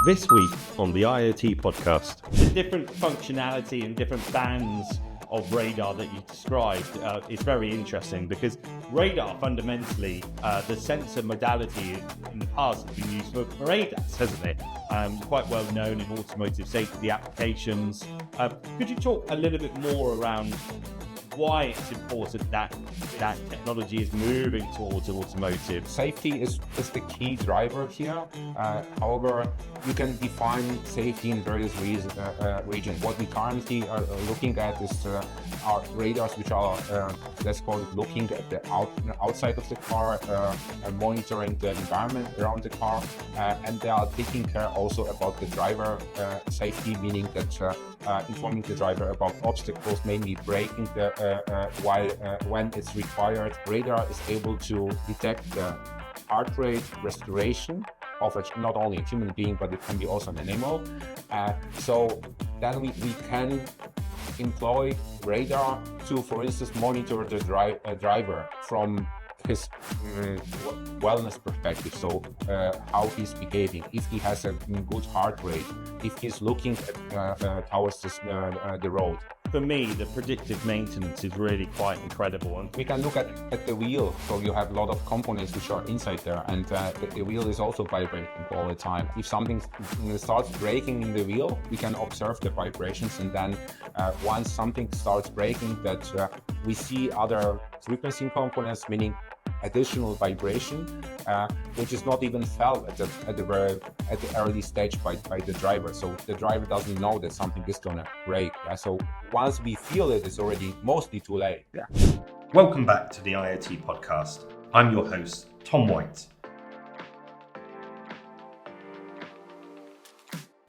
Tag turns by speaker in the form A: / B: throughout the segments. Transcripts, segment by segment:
A: This week on the IoT Podcast.
B: The different functionality and different bands of radar that you described is very interesting because radar fundamentally, the sensor modality in the past has been used for ADAS, hasn't it? Quite well known in automotive safety applications. Could you talk a little bit more around why it's important that technology is moving towards automotive?
C: Safety is the key driver here. However, you can define safety in various regions. What we currently are looking at is our radars, which are, let's call it, looking at the outside of the car, monitoring the environment around the car, and they are taking care also about the driver safety, meaning that informing the driver about obstacles, mainly braking when it's required. Radar is able to detect the heart rate restoration of not only a human being, but it can be also an animal. So then we can employ radar to, for instance, monitor the driver from his wellness perspective, so how he's behaving, if he has a good heart rate, if he's looking towards the road.
B: For me, the predictive maintenance is really quite incredible.
C: And we can look at the wheel, so you have a lot of components which are inside there, and the wheel is also vibrating all the time. If something starts breaking in the wheel, we can observe the vibrations, and then once something starts breaking, that we see other frequency components, meaning additional vibration, which is not even felt at the early stage by the driver. So the driver doesn't know that something is gonna break. So once we feel it, it's already mostly too late.
A: Welcome back to the IoT Podcast. I'm your host, Tom White.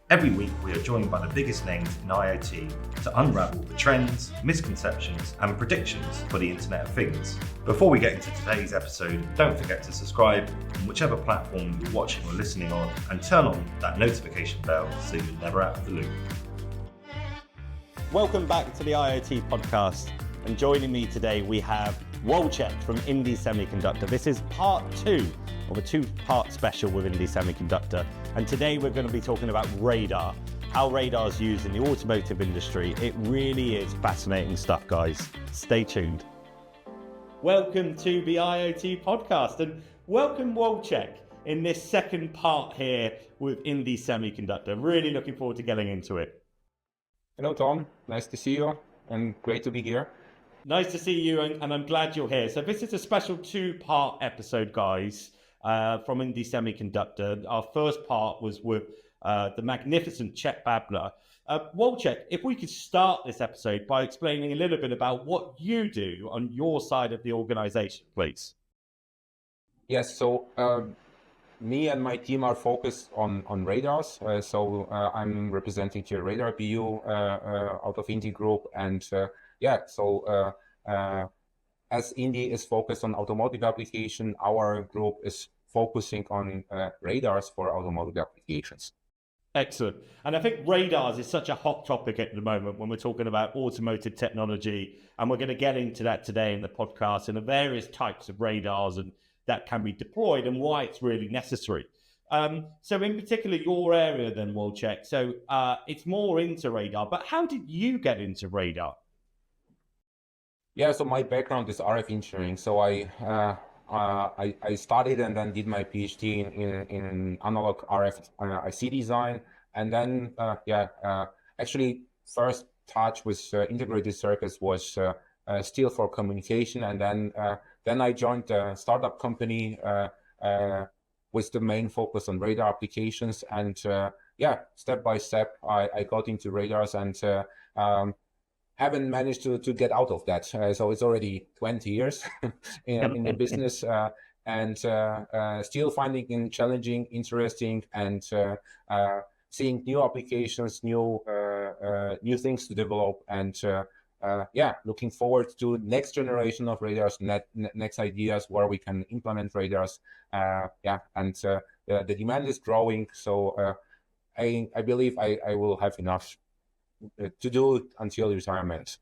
A: Every week, we are joined by the biggest names in IoT to unravel the trends, misconceptions, and predictions for the Internet of Things. Before we get into today's episode, don't forget to subscribe on whichever platform you're watching or listening on, and turn on that notification bell so you're never out of the loop.
B: Welcome back to the IoT Podcast. And joining me today, we have Wojciech from Indie Semiconductor. This is part 2 of a 2-part special with Indie Semiconductor. And today we're going to be talking about radar, how radar is used in the automotive industry. It really is fascinating stuff, guys. Stay tuned. Welcome to the IoT Podcast, and welcome Wojciech in this second part here with Indie Semiconductor. Really looking forward to getting into it.
C: Hello, Tom. Nice to see you, and great to be here.
B: Nice to see you, and I'm glad you're here. So this is a special 2-part episode, guys, from Indie Semiconductor. Our first part was with the magnificent Chet Babler. Wojciech, if we could start this episode by explaining a little bit about what you do on your side of the organization, please.
C: Yes, so me and my team are focused on radars. So I'm representing here Radar BU out of Indie Group, and as Indie is focused on automotive application, our group is focusing on radars for automotive applications.
B: Excellent. And I think radars is such a hot topic at the moment when we're talking about automotive technology, and we're going to get into that today in the podcast and the various types of radars and that can be deployed and why it's really necessary. So in particular, your area then, Wojciech, so it's more into radar, but how did you get into radar?
C: Yeah, so my background is RF engineering. So I studied and then did my PhD in analog RF IC design, and then actually first touch with integrated circuits was still for communication, and then I joined a startup company with the main focus on radar applications, and step by step I got into radars, and haven't managed to get out of that. So it's already 20 years in the business, and still finding it challenging, interesting, and seeing new applications, new things to develop, and looking forward to next generation of radars, next ideas where we can implement radars. And the demand is growing, so I believe I will have enough to do until retirement.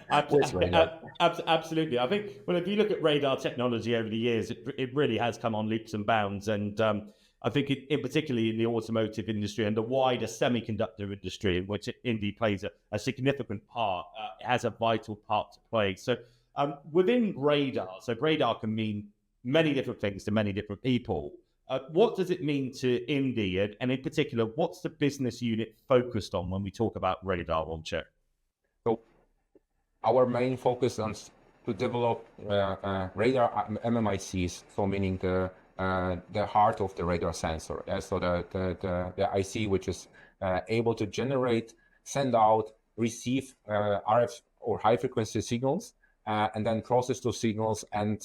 B: Absolutely. I think, well, if you look at radar technology over the years, it really has come on leaps and bounds. And I think in particularly in the automotive industry and the wider semiconductor industry, in which Indy plays a significant part, it has a vital part to play. So within radar, so radar can mean many different things to many different people. What does it mean to Indy? And in particular, what's the business unit focused on when we talk about radar, Wojciech?
C: So our main focus is to develop radar MMICs, so meaning the heart of the radar sensor. So the IC which is able to generate, send out, receive RF or high frequency signals, and then process those signals and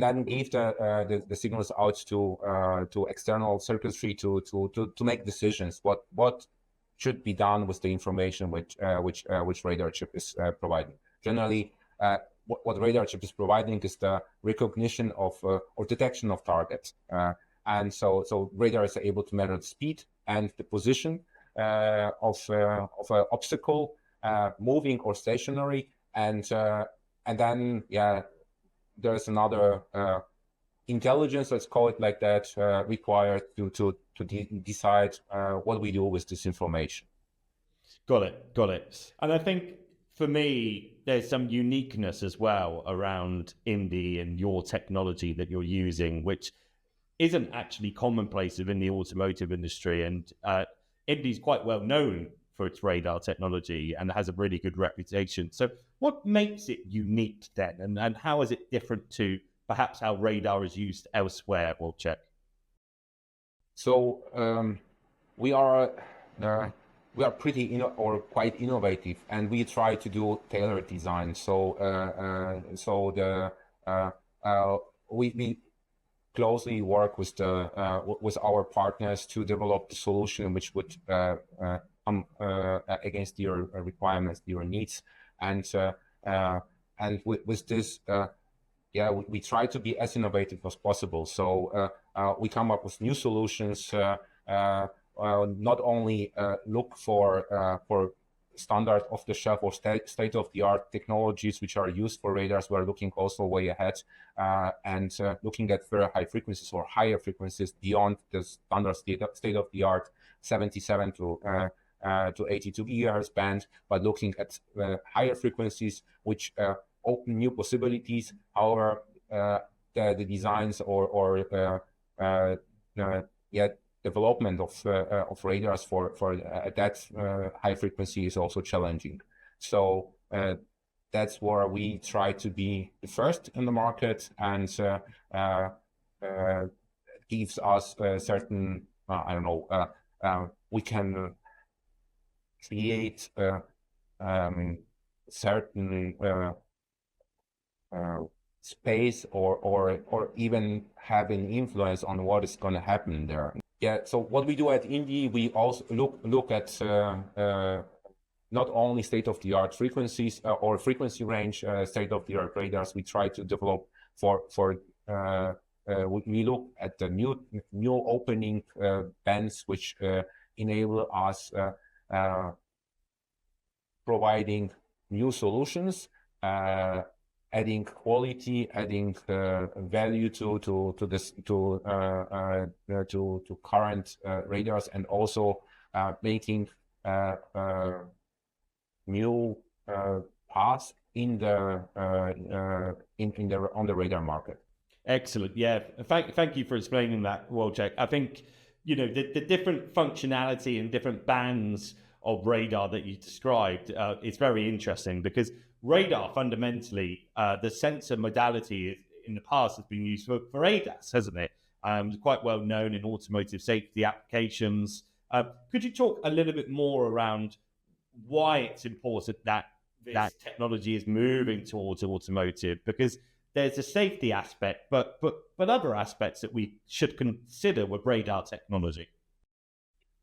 C: then give the signals out to external circuitry to make decisions what should be done with the information which radar chip is providing. Generally, what radar chip is providing is the recognition of or detection of targets, and so radar is able to measure the speed and the position of an obstacle, moving or stationary, and then there's another intelligence, let's call it like that, required to decide what we do with this information.
B: Got it. And I think for me, there's some uniqueness as well around Indy and your technology that you're using, which isn't actually commonplace within the automotive industry. And Indy's quite well known for its radar technology and has a really good reputation. So what makes it unique then? And how is it different to perhaps how radar is used elsewhere, Wojciech?
C: So we are pretty quite innovative, and we try to do tailored design. So we closely work with our partners to develop the solution which would come against your requirements, your needs, and with this. We try to be as innovative as possible. So we come up with new solutions. Not only look for standard off-the-shelf or state-of-the-art technologies which are used for radars. We're looking also way ahead and looking at very high frequencies or higher frequencies beyond the standard state-of-the-art 77 to 82 gigahertz band, but looking at higher frequencies which open new possibilities. However, the designs or development of radars for that high frequency is also challenging. So that's where we try to be the first in the market, and gives us certain we can create certain space or even have an influence on what is going to happen there. So what we do at Indy, we also look at not only state-of-the-art frequencies or frequency range state-of-the-art radars. We try to develop we look at the new opening bands which enable us providing new solutions, adding quality, adding value to current radars, and also making new paths on the radar market.
B: Excellent. Yeah. Thank you for explaining that, Wojciech. I think the different functionality and different bands of radar that you described is very interesting, because radar fundamentally, the sensor modality in the past has been used for ADAS, hasn't it? It's quite well known in automotive safety applications. Could you talk a little bit more around why it's important that this technology is moving towards automotive? Because there's a safety aspect, but other aspects that we should consider with radar technology.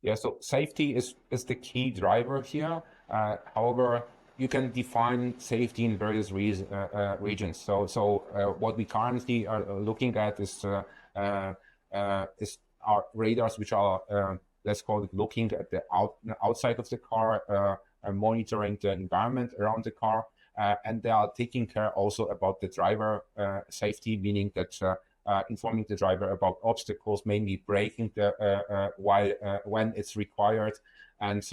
C: Yeah, so safety is the key driver here. However, you can define safety in various regions. So what we currently are looking at is our radars, which are let's call it looking at the outside of the car, monitoring the environment around the car, and they are taking care also about the driver safety, meaning that informing the driver about obstacles, maybe braking when it's required, and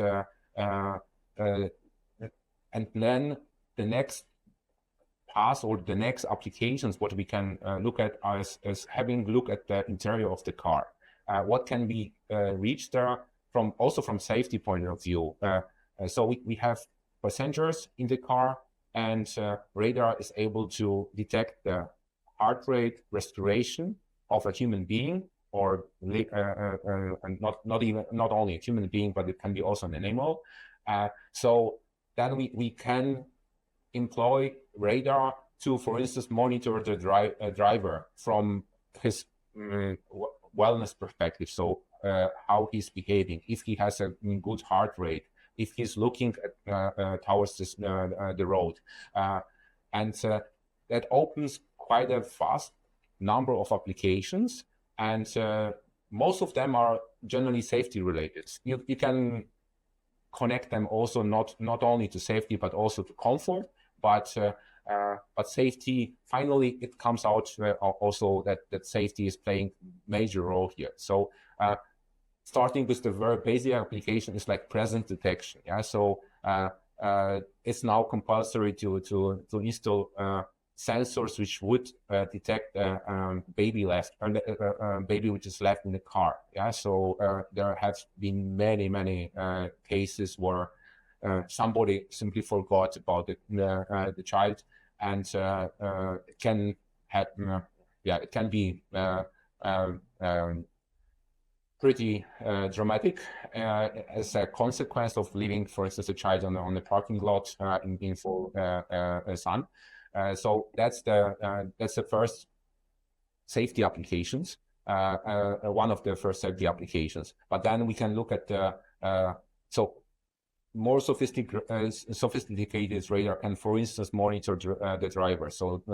C: then the next path or the next applications, what we can look at is having a look at the interior of the car. What can be reached there from safety point of view. So we have passengers in the car, and radar is able to detect the heart rate, respiration of a human being, or not only a human being, but it can be also an animal. So then we can employ radar to, for instance, monitor the driver from his wellness perspective. So how he's behaving, if he has a good heart rate, if he's looking towards the road. And that opens quite a vast number of applications, and most of them are generally safety related. You can connect them also not only to safety, but also to comfort. But safety, finally, it comes out also that safety is playing major role here. So starting with the very basic application is like presence detection. Yeah, so it's now compulsory to install sensors which would detect baby which is left in the car. Yeah, so there have been many cases where somebody simply forgot about the child, and it can happen. It can be pretty dramatic as a consequence of leaving, for instance, a child on the parking lot in full sun. So that's the first safety applications, one of the first safety applications. But then we can look at so more sophisticated radar can, for instance, monitor the driver. So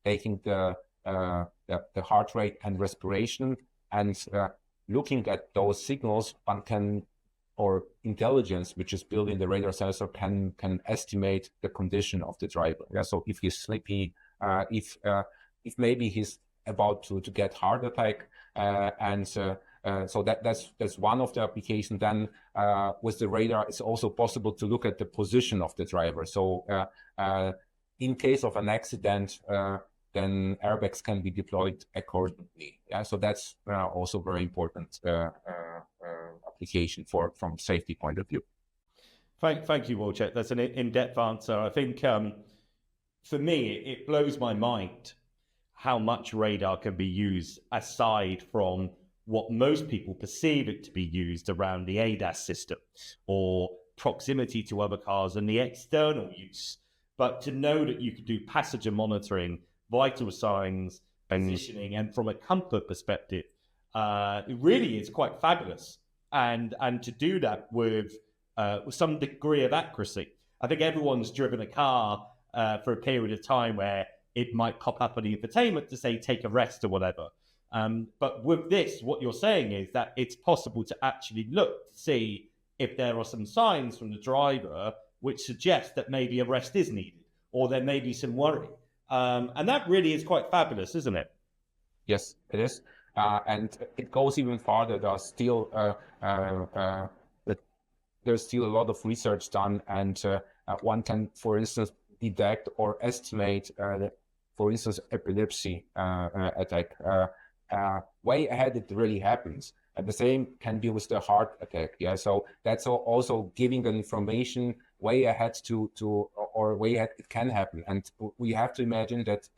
C: taking the heart rate and respiration, and looking at those signals, or intelligence which is built in the radar sensor can estimate the condition of the driver. Yeah, so if he's sleepy, if maybe he's about to get heart attack, so that's one of the applications. Then with the radar, it's also possible to look at the position of the driver. So in case of an accident, then airbags can be deployed accordingly. Yeah, so that's also very important application from safety point of view.
B: Thank you, Wojciech. That's an in-depth answer. I think for me, it blows my mind how much radar can be used aside from what most people perceive it to be used around the ADAS system or proximity to other cars and the external use. But to know that you could do passenger monitoring, vital signs, positioning, and from a comfort perspective, it really is quite fabulous. And to do that with some degree of accuracy. I think everyone's driven a car for a period of time where it might pop up on the infotainment to say, take a rest or whatever. But with this, what you're saying is that it's possible to actually look to see if there are some signs from the driver which suggest that maybe a rest is needed, or there may be some worry. And that really is quite fabulous, isn't it?
C: Yes, it is. And it goes even farther. There's still a lot of research done, and one can, for instance, detect or estimate, for instance, epilepsy attack way ahead it really happens. And the same can be with the heart attack. Yeah, so that's also giving the information way ahead or way ahead it can happen. And we have to imagine that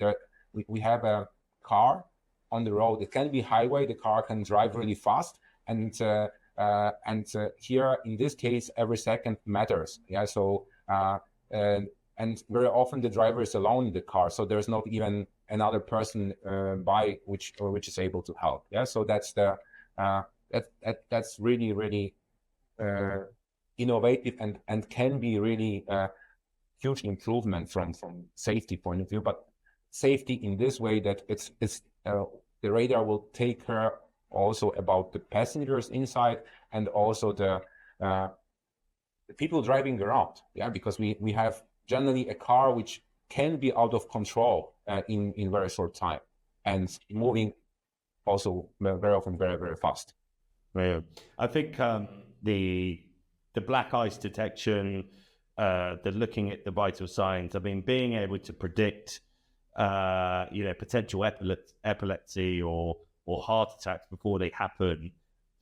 C: we have a car on the road. It can be highway. The car can drive really fast, and here in this case, every second matters. Yeah, so and very often the driver is alone in the car, so there's not even another person by which is able to help. Yeah, so that's that's really innovative and can be really huge improvement from safety point of view. But safety in this way that it's the radar will take care also about the passengers inside and also the people driving around. Yeah, because we have generally a car which can be out of control in very short time, and moving also very often very, very fast.
B: Yeah. I think the black ice detection, the looking at the vital signs, I mean, being able to predict, potential epilepsy or heart attacks before they happen,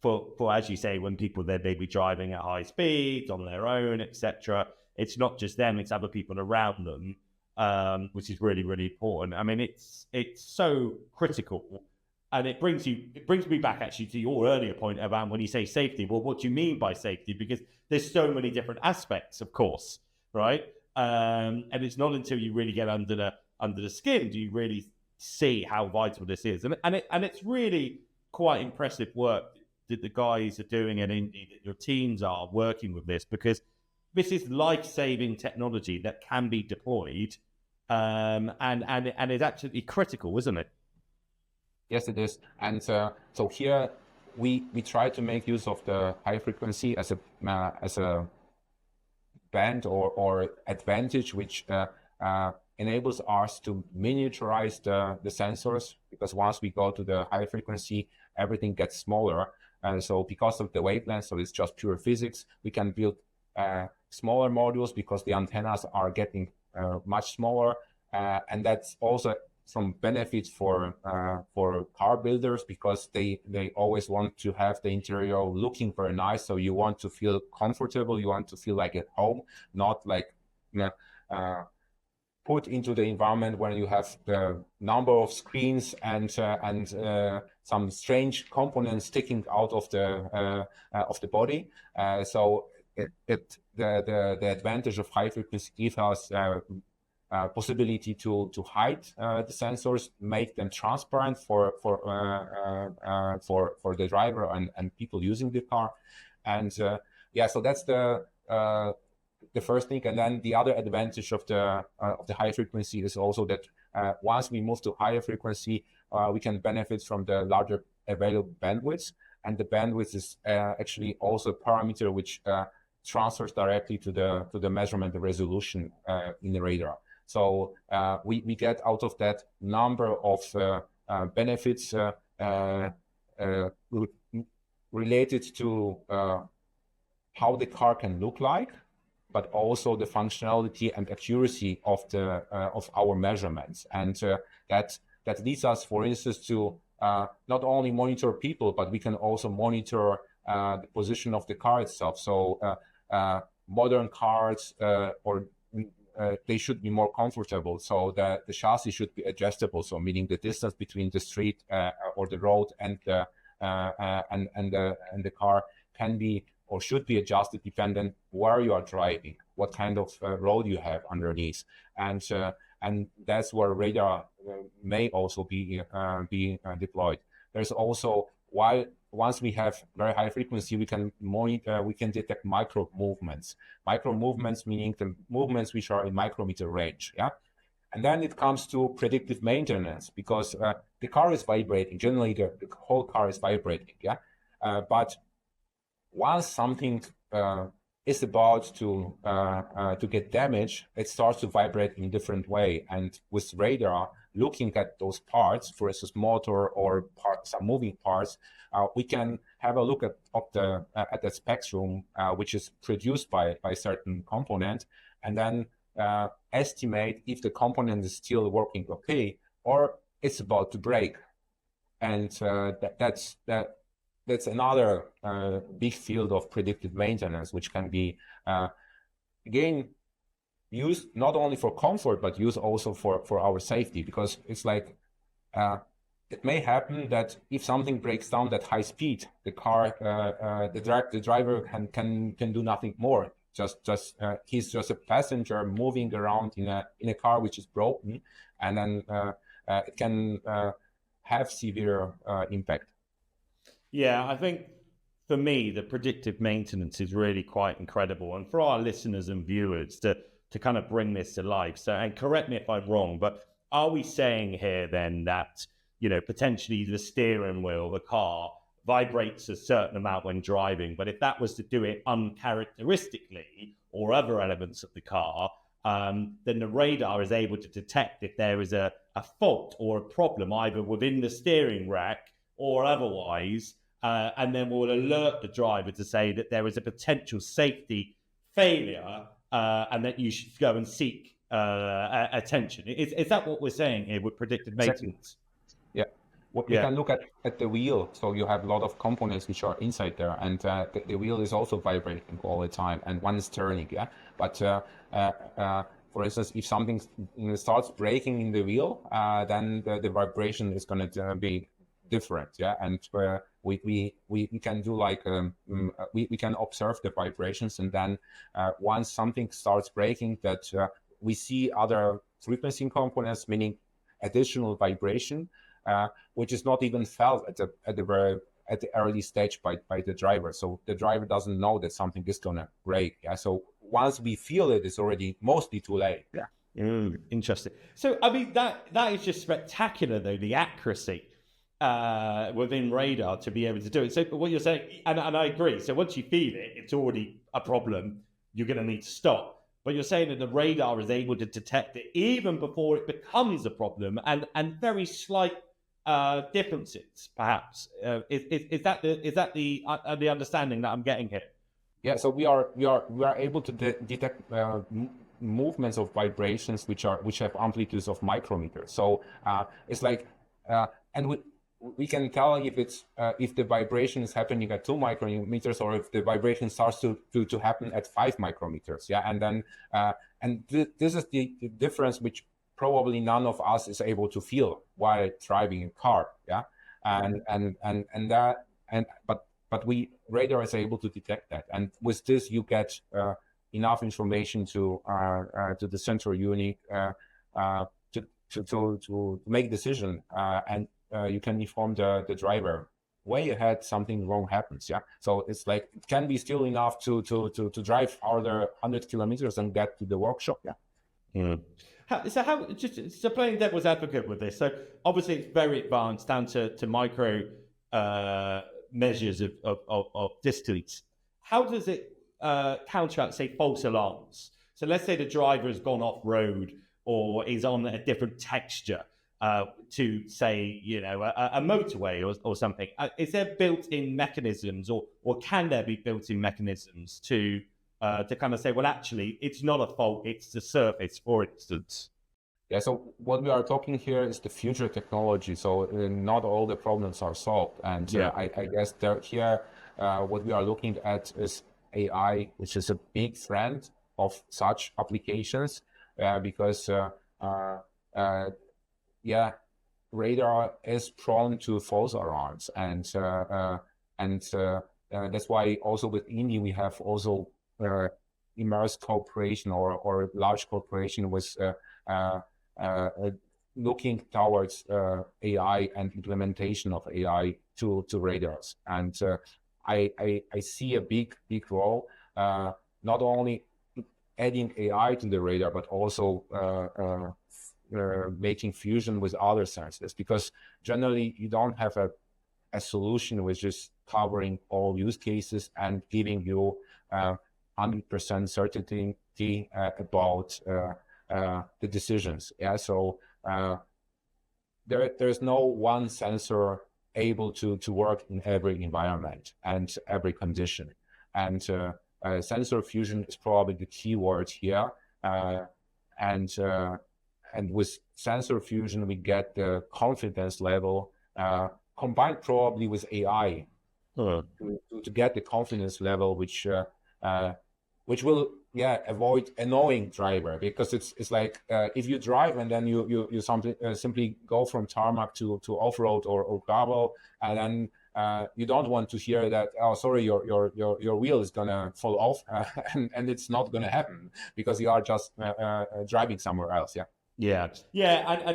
B: for as you say, when people they may be driving at high speeds on their own, etc. It's not just them; it's other people around them, which is really, really important. I mean, it's so critical. And it brings me back actually to your earlier point about when you say safety. Well, what do you mean by safety? Because there's so many different aspects, of course, right? And it's not until you really get under the skin do you really see how vital this is. And it's really quite impressive work that the guys are doing at Indy, that your teams are working with this, because this is life-saving technology that can be deployed, and it's absolutely critical, isn't it?
C: Yes, it is. And so here we try to make use of the high frequency as a band or advantage, which enables us to miniaturize the sensors, because once we go to the high frequency, everything gets smaller. And so because of the wavelength, so it's just pure physics, we can build smaller modules because the antennas are getting much smaller. And that's also some benefits for car builders, because they always want to have the interior looking very nice. So you want to feel comfortable, you want to feel like at home, not like put into the environment where you have the number of screens and some strange components sticking out of the body. So the advantage of high frequency gives us possibility to hide the sensors, make them transparent for the driver and people using the car, and so that's the first thing. And then the other advantage of the high frequency is also that once we move to higher frequency, we can benefit from the larger available bandwidth, and the bandwidth is actually also a parameter which transfers directly to the measurement, the resolution in the radar. So we get out of that number of benefits related to how the car can look like, but also the functionality and accuracy of our measurements. And that leads us, for instance, to not only monitor people, but we can also monitor the position of the car itself. So modern cars they should be more comfortable, so the chassis should be adjustable. So meaning the distance between the street or the road and the car can be or should be adjusted depending where you are driving, what kind of road you have underneath, and that's where radar may also be deployed. There's also, once we have very high frequency, we can monitor, we can detect micro movements. Micro movements meaning the movements which are in micrometer range. Yeah, and then it comes to predictive maintenance, because the car is vibrating. Generally, the whole car is vibrating. Yeah, but once something is about to get damaged, it starts to vibrate in a different way. And with radar, looking at those parts, for instance, motor or some moving parts, we can have a look at the spectrum which is produced by a certain component, and then estimate if the component is still working okay or it's about to break. And that's another big field of predictive maintenance, which can be again used not only for comfort but used also for our safety, because it's like it may happen that if something breaks down at high speed, the car, the driver can do nothing more. He's just a passenger moving around in a car which is broken, and then it can have severe impact.
B: Yeah, I think for me, the predictive maintenance is really quite incredible. And for our listeners and viewers to kind of bring this to life. So, and correct me if I'm wrong, but are we saying here then that, potentially the steering wheel of the car vibrates a certain amount when driving, but if that was to do it uncharacteristically or other elements of the car, then the radar is able to detect if there is a fault or a problem either within the steering rack or otherwise, and then will alert the driver to say that there is a potential safety failure and that you should go and seek attention. Is that what we're saying here with predictive maintenance?
C: Yeah. You can look at the wheel. So you have a lot of components which are inside there, and the wheel is also vibrating all the time, and one is turning. Yeah. But for instance, if something starts breaking in the wheel, then the vibration is going to be different. Yeah. And we can do like we can observe the vibrations, and then once something starts breaking, that we see other frequency components, meaning additional vibration, which is not even felt at the early stage by the driver. So the driver doesn't know that something is gonna break. Yeah. So once we feel it, it's already mostly too late. Yeah.
B: Interesting. So I mean that is just spectacular, though, the accuracy within radar to be able to do it. So what you're saying, and I agree. So once you feel it, it's already a problem. You're going to need to stop. But you're saying that the radar is able to detect it even before it becomes a problem, and very slight differences, perhaps. Is that the understanding that I'm getting here?
C: Yeah. So we are able to detect movements of vibrations which have amplitudes of micrometers. So it's like and we can tell if the vibration is happening at 2 micrometers or if the vibration starts to happen at 5 micrometers. Yeah, and then this is the difference which probably none of us is able to feel while driving a car. Yeah, but radar is able to detect that, and with this you get enough information to the central unit to make decision and. You can inform the driver way ahead something wrong happens. Yeah, so it's like it can be still enough to drive further 100 kilometers and get to the workshop. Yeah.
B: So playing devil's advocate with this. So obviously it's very advanced down to micro measures of distance. How does it counteract, say, false alarms? So let's say the driver has gone off road or is on a different texture. To say, a motorway or something. Is there built-in mechanisms, or can there be built-in mechanisms to kind of say, well, actually, it's not a fault, it's the surface, for instance?
C: Yeah. So what we are talking here is the future technology. So not all the problems are solved, and I guess what we are looking at is AI, which is a big friend of such applications, because. Radar is prone to false alarms, and that's why also with Indy we have also immersed cooperation or large cooperation with looking towards AI and implementation of AI to radars, and I see a big role, not only adding AI to the radar, but also making fusion with other sensors, because generally you don't have a solution which is covering all use cases and giving you 100% certainty about the decisions. Yeah, so there's no one sensor able to work in every environment and every condition, and sensor fusion is probably the key word here, and with sensor fusion, we get the confidence level combined probably with AI to get the confidence level, which will avoid annoying driver, because it's like if you drive and then you simply go from tarmac to off-road or gravel, and then you don't want to hear that, oh, sorry, your wheel is gonna fall off, and it's not gonna happen because you are just driving somewhere else.
B: Yeah,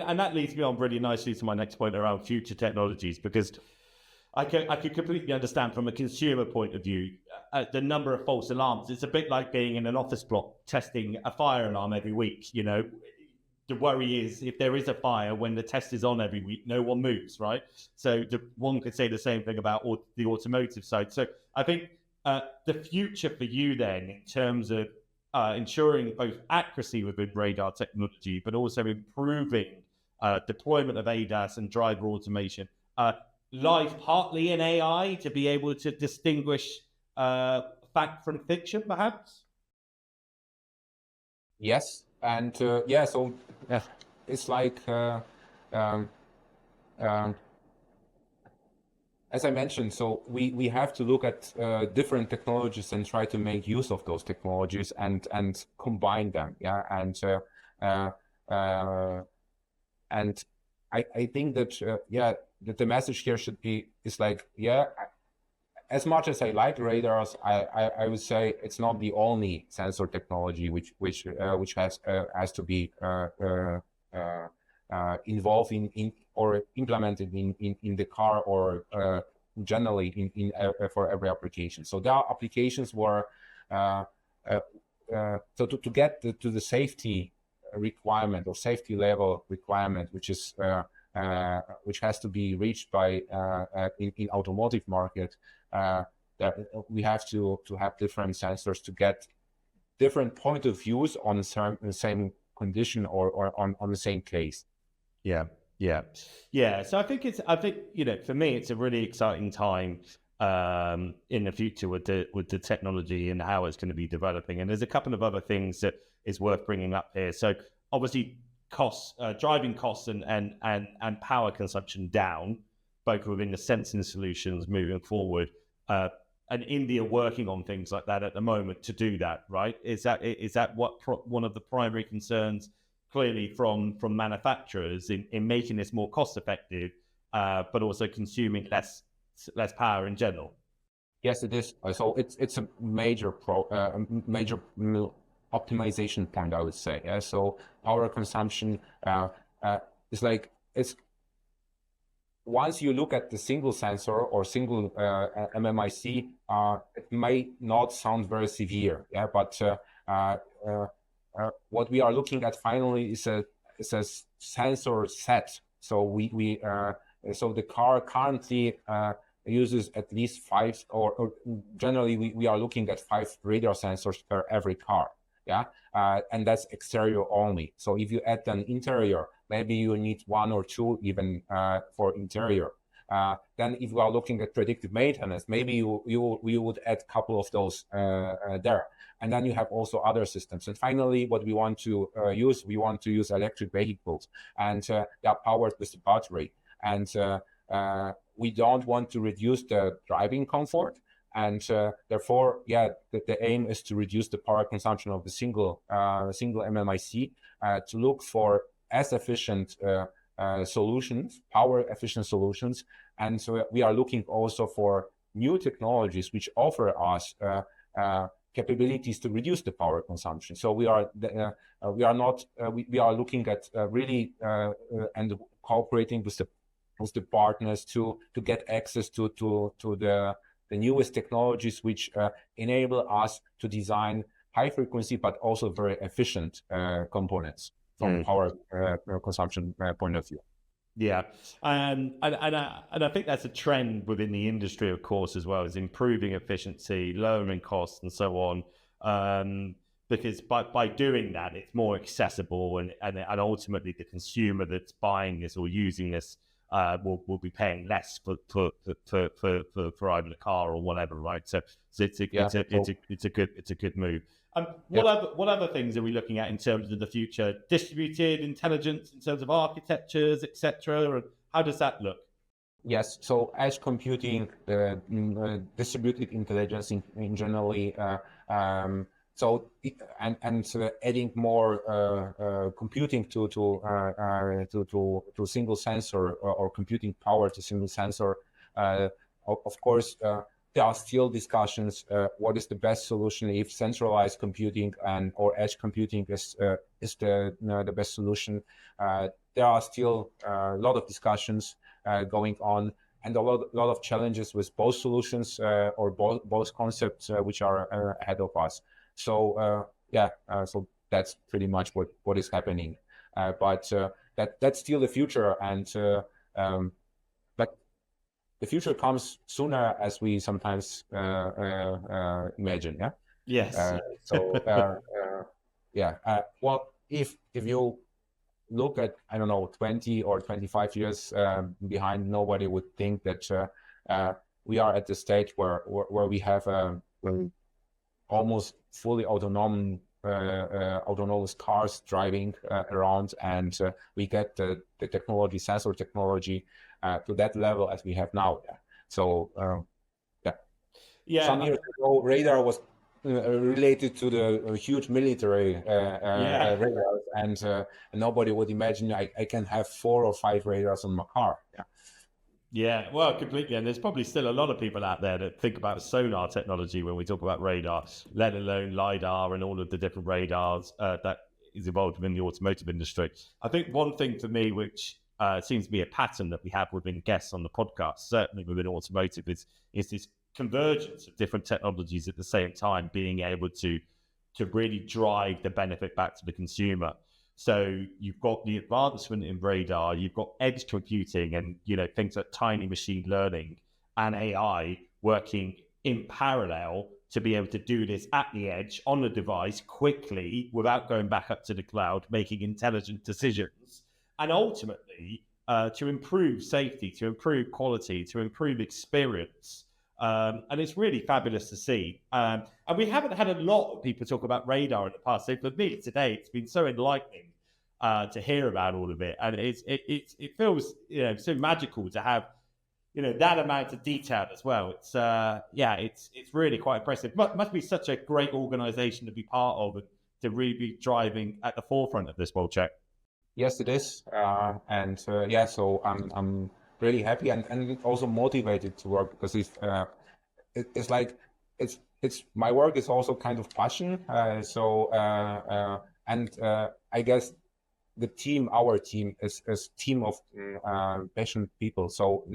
B: and that leads me on really nicely to my next point around future technologies, because I could completely understand from a consumer point of view the number of false alarms. It's a bit like being in an office block testing a fire alarm every week. The worry is if there is a fire, when the test is on every week, no one moves, right? So one could say the same thing about the automotive side. So I think the future for you then, in terms of ensuring both accuracy within radar technology, but also improving deployment of ADAS and driver automation, lies partly in AI to be able to distinguish fact from fiction, perhaps?
C: Yes, and so it's like um, um, as I mentioned, so we have to look at different technologies and try to make use of those technologies and combine them. Yeah, uh, uh, and I think that that the message here should be is like, as much as I like radars, I would say it's not the only sensor technology which has to be involved in or implemented in the car or generally in for every application. So there are applications where so to get to the safety requirement or safety level requirement, which has to be reached by in automotive market, that we have to have different sensors to get different point of views on the same condition or on the same case.
B: Yeah. So I think for me, it's a really exciting time in the future with the technology and how it's going to be developing. And there's a couple of other things that is worth bringing up here. So obviously, driving costs and power consumption down, both within the sensing solutions moving forward. And India working on things like that at the moment to do that, right? Is that one of the primary concerns clearly from manufacturers in making this more cost effective, but also consuming less power in general?
C: Yes, it is. So it's a major optimization point, I would say. Yeah. So power consumption is like it's. Once you look at the single sensor or single MMIC, it may not sound very severe, but what we are looking at finally is a sensor set. So so the car currently uses at least 5, or generally we are looking at 5 radar sensors per every car. Yeah, and that's exterior only. So if you add an interior, maybe you need 1 or 2 even for interior. Then if you are looking at predictive maintenance, maybe you would add a couple of those there. And then you have also other systems. And finally, what we want to use electric vehicles, and they are powered with the battery. And we don't want to reduce the driving comfort. And therefore, the aim is to reduce the power consumption of the single MMIC to look for as efficient solutions, power efficient solutions. And so we are looking also for new technologies which offer us capabilities to reduce the power consumption. So we are looking at really and cooperating with the partners to get access to the newest technologies which enable us to design high frequency but also very efficient components from power consumption point of view.
B: Yeah, and I think that's a trend within the industry, of course, as well, is improving efficiency, lowering costs, and so on. Because by doing that, it's more accessible, and ultimately the consumer that's buying this or using this will be paying less for either the car or whatever, right? So it's a good move. What other things are we looking at in terms of the future? Distributed intelligence in terms of architectures, etc. And how does that look?
C: Yes, so edge computing, distributed intelligence in generally. So adding more computing to single sensor or computing power to single sensor. Of course, there are still discussions. What is the best solution if centralized computing or edge computing is the best solution? There are still a lot of discussions going on, and a lot of challenges with both solutions or both concepts which are ahead of us. So so that's pretty much what is happening. But that's still the future, and but the future comes sooner as we sometimes imagine.
B: Yes.
C: So yeah, well, if you look at, I don't know, 20 or 25 years behind, nobody would think that we are at the stage where we have almost fully autonomous cars driving around, and we get the technology, sensor technology, to that level as we have now. Yeah. So some years ago, radar was related to the huge military radars, and nobody would imagine I can have 4 or 5 radars on my car. Yeah.
B: Yeah, well, completely. And there's probably still a lot of people out there that think about sonar technology when we talk about radar, let alone LiDAR and all of the different radars that is involved within the automotive industry. I think one thing for me, which seems to be a pattern that we have within guests on the podcast, certainly within automotive, is this convergence of different technologies at the same time, being able to really drive the benefit back to the consumer. So you've got the advancement in radar, you've got edge computing and, things like tiny machine learning and AI working in parallel to be able to do this at the edge on the device quickly without going back up to the cloud, making intelligent decisions, and ultimately to improve safety, to improve quality, to improve experience. And it's really fabulous to see. And we haven't had a lot of people talk about radar in the past. So for me today, it's been so enlightening to hear about all of it. And it feels so magical to have that amount of detail as well. It's really quite impressive. Must be such a great organization to be part of and to really be driving at the forefront of this, Wojciech.
C: Yes, it is. So I'm really happy and also motivated to work, because it's like it's my work is also kind of passion. I guess our team is team of passionate people. So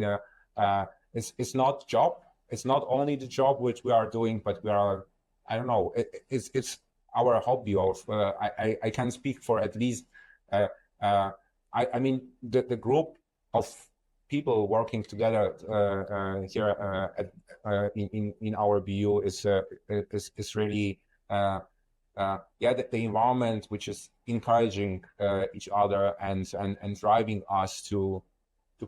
C: it's not job. It's not only the job which we are doing, but we are, I don't know, it's our hobby of, I can speak for at least, I mean, the group of people working together here in our BU is really the environment which is encouraging each other and driving us to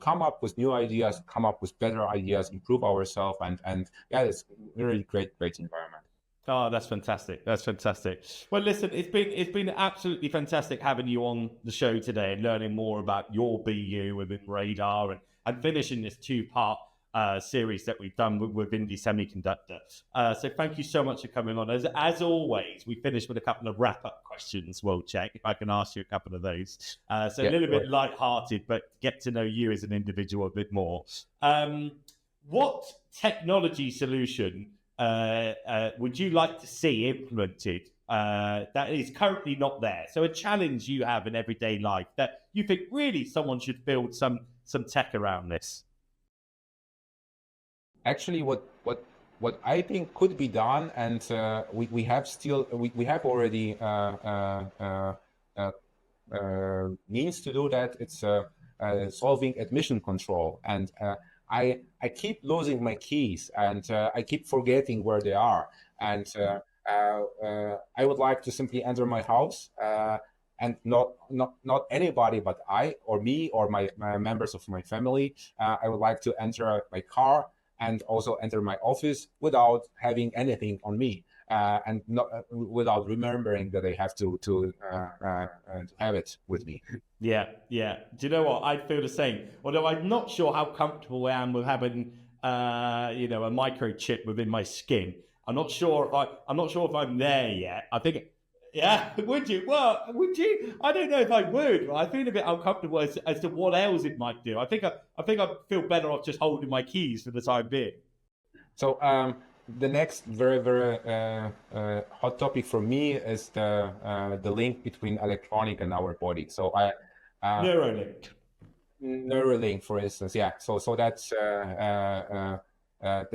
C: come up with new ideas, come up with better ideas, improve ourselves, and it's really great environment.
B: Oh, that's fantastic. That's fantastic. Well, listen, it's been absolutely fantastic having you on the show today and learning more about your BU within Radar and finishing this 2-part series that we've done with Indie Semiconductor. So thank you so much for coming on. As always, we finish with a couple of wrap-up questions, Wojciech, if I can ask you a couple of those. A little bit light-hearted, but get to know you as an individual a bit more. What technology solution would you like to see implemented that is currently not there? So a challenge you have in everyday life that you think really someone should build some tech around this.
C: Actually, what I think could be done, and we have already means to do that. It's solving admission control, and I keep losing my keys, and I keep forgetting where they are. And I would like to simply enter my house, and not anybody, but I or me or my members of my family. I would like to enter my car and also enter my office without having anything on me, and not without remembering that I have to have it with me.
B: Yeah. Do you know what? I feel the same. Although I'm not sure how comfortable I am with having, a microchip within my skin. I'm not sure if I'm there yet. I think. Yeah, would you? Well, would you? I don't know if I would. I feel a bit uncomfortable as to what else it might do. I think I feel better off just holding my keys for the time being.
C: So the next very hot topic for me is the link between electronic and our body. So Neuralink, for instance. Yeah. So that's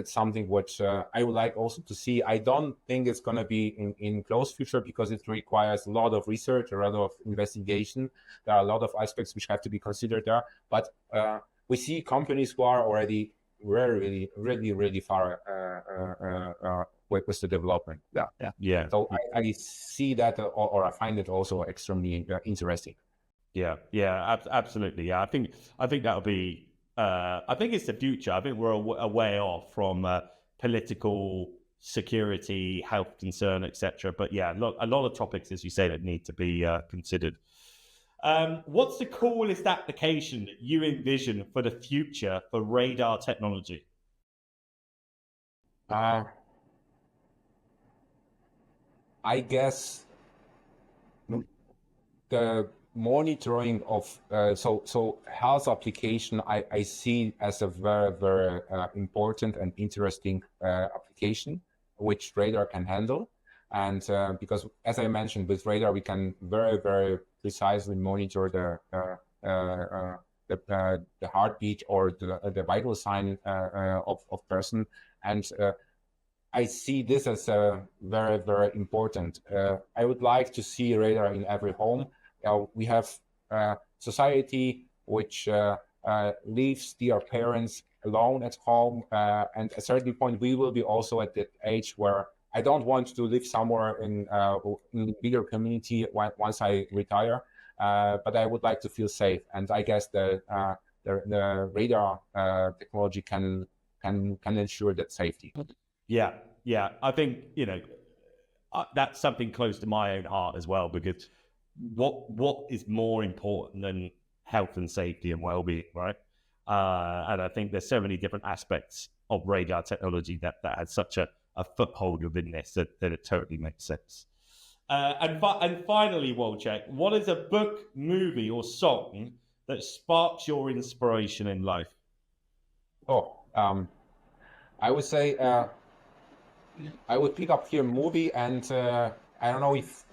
C: something which I would like also to see. I don't think it's going to be in close future, because it requires a lot of research, a lot of investigation. There are a lot of aspects which have to be considered there. But we see companies who are already really far with the development.
B: Yeah.
C: So I see that, or I find it also extremely interesting.
B: Absolutely. Yeah, I think that'll be. I think it's the future. I think we're a way off from political security, health concern, etc. But yeah, look, a lot of topics, as you say, that need to be considered. What's the coolest application that you envision for the future for radar technology?
C: I guess the monitoring of so health application I see as a very, very important and interesting application which radar can handle. And because, as I mentioned, with radar we can very, very precisely monitor the heartbeat or the vital sign of person. And I see this as very, very important. I would like to see radar in every home. We have society which leaves their parents alone at home, and at a certain point we will be also at that age where I don't want to live somewhere in a bigger community once I retire, but I would like to feel safe. And I guess the radar technology can ensure that safety.
B: Yeah. I think, that's something close to my own heart as well, because what is more important than health and safety and well-being, right? And I think there's so many different aspects of radar technology that has such a foothold within this that it totally makes sense. And finally, Wojciech, what is a book, movie, or song that sparks your inspiration in life?
C: I would say I would pick up here a movie, and I don't know if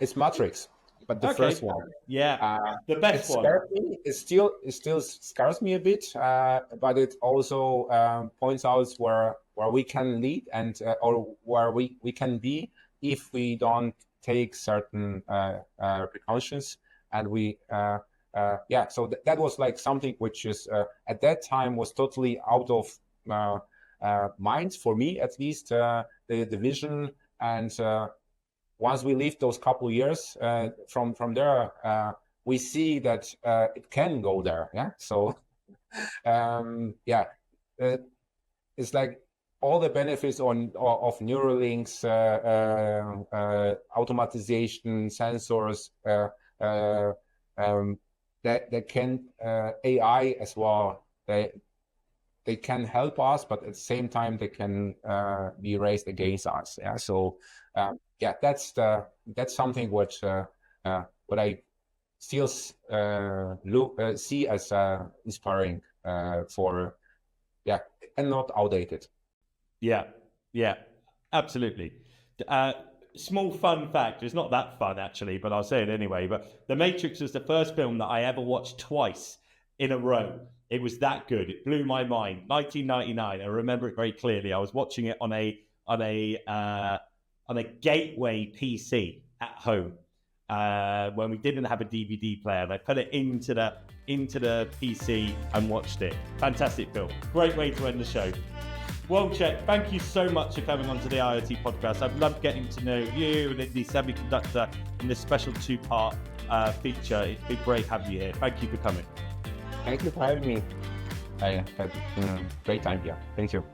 C: it's Matrix, but the first one.
B: The best one.
C: It still scares me a bit, but it also points out where we can lead and or where we can be if we don't take certain precautions. And we so that was like something which is at that time was totally out of mind for me, at least, the vision. And once we leave those couple years from there, we see that it can go there. So it's like all the benefits of Neuralinks, automatization, sensors, that can AI as well. They can help us, but at the same time they can be raised against us. So that's something which what I still see as inspiring for and not outdated.
B: Yeah, absolutely. Small fun fact, it's not that fun actually, but I'll say it anyway, but The Matrix was the first film that I ever watched twice in a row. It was that good. It blew my mind. 1999. I remember it very clearly. I was watching it on a gateway PC at home when we didn't have a DVD player. And I put it into the PC and watched it. Fantastic film. Great way to end the show. Wojciech, thank you so much for coming on to the IoT podcast. I've loved getting to know you and Indie Semiconductor in this special two-part feature. It's been great having you here. Thank you for coming.
C: Thank you for having me. I had a great time here. Thank you.